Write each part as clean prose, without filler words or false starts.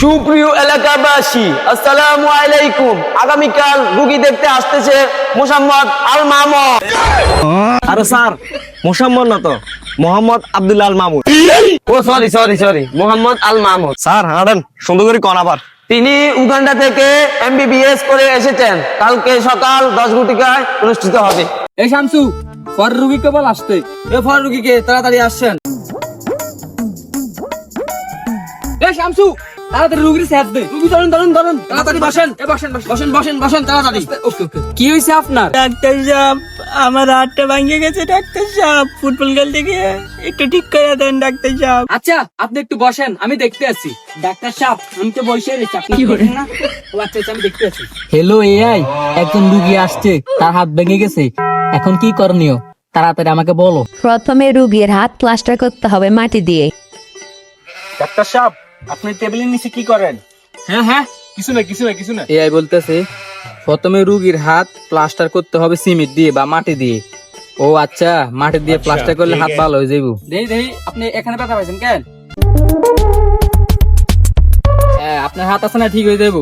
সুপ্রিয় এলাকাবাসী, আসসালামু আলাইকুম। আগামীকাল রোগী দেখতে আসতেছে মোহাম্মদ আল মামুন। আরে স্যার, মোসাম্মদ না তো, মোহাম্মদ আব্দুল আল মামুন। ও সরি, মোহাম্মদ আল মামুন। স্যার হাঁটেন, সুন্দর করে কন আবার। তিনি উগান্ডা থেকে MBBS করে এসেছেন। কালকে সকাল 10 ঘটিকায় অনুষ্ঠিত হবে। এই শামসু, পর রুগী কেবল আসতে। এ পর রুগীকে তাড়াতাড়ি আসছেন। এই শামসু, তাড়াতাড়ি রুগীর সেট দে। রুগী ধরুন তাড়াতাড়ি বসেন। বসেন তাড়াতাড়ি। ওকে কি হইছে আপনার? ডাক্তার সাহেব, আমার হাতটা ভেঙে গেছে ডাক্তার সাহেব। ফুটবল খেলতে গিয়ে একটু ঠিক করে দেন ডাক্তার সাহেব। আচ্ছা, আপনি একটু বসেন, আমি দেখতে আছি। ডাক্তার সাহেব, আমি তো বসে রয়েছি, আপনি দেখেন না? ও আচ্ছা, আমি দেখতে আছি। হ্যালো এআই, একজন রুগী আসছে, তার হাত ভেঙে গেছে। এখন কি করণীয়? তাড়াতাড়ি আমাকে বলো। প্রথমে রোগীর হাত প্লাস্টার করতে হবে মাটি দিয়ে। ডাক্তার সাহেব, আপনি টেবিলের নিচে কি করেন? হ্যাঁ, কিছু না। এআই বলতেছে প্রথমে রুগীর হাত প্লাস্টার করতে হবে সিমেন্ট দিয়ে বা মাটি দিয়ে। ও আচ্ছা, মাটি দিয়ে প্লাস্টার করলে হাত ভালো হয়ে যাইব। দেই, আপনি এখানে ব্যথা পাইছেন কেন? হ্যাঁ, আপনার হাত আছে না, ঠিক হয়ে যাইব।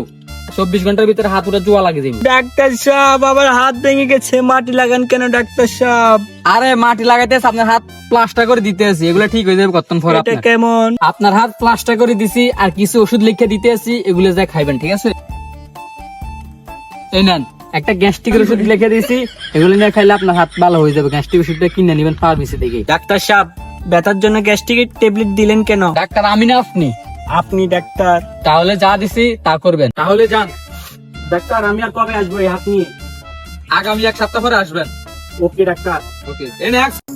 24 ঘন্টার ভিতরে হাত পুরো জোয়া লাগে যাইব। ডাক্তার সাহেব, আবার হাত ভেঙে গেছে, মাটি লাগান কেন ডাক্তার সাহেব? আরে মাটি লাগাইতেছে, আপনার হাত প্লাস্টার করে দিতে আছি, এগুলো ঠিক হয়ে যাবে কতক্ষণ পর। এটা কেমন? আপনার হাত প্লাস্টার করে দিছি আর কিছু ওষুধ লিখে দিতে আছি, এগুলো যা খাইবেন, ঠিক আছে? এই নেন, একটা গ্যাস্ট্রিকের ওষুধ লিখে দিয়েছি, এগুলো নিয়ে খাইলে আপনার হাত ভালো হয়ে যাবে। গ্যাস্ট্রিক ওষুধটা কিনে নেবেন ফার্মেসি থেকে। ডাক্তার সাহেব, ব্যথার জন্য গ্যাস্ট্রিকের ট্যাবলেট দিলেন কেন? ডাক্তার আমি না আপনি? আপনি ডাক্তার। তাহলে যা দিছি তা করবেন। তাহলে যান। ডাক্তার, আমি আর কবে আসবো এই হাত নিয়ে? আগামী 1 সপ্তাহ পরে আসবেন। ওকে ডাক্তার। ওকে, এই নেক্সট।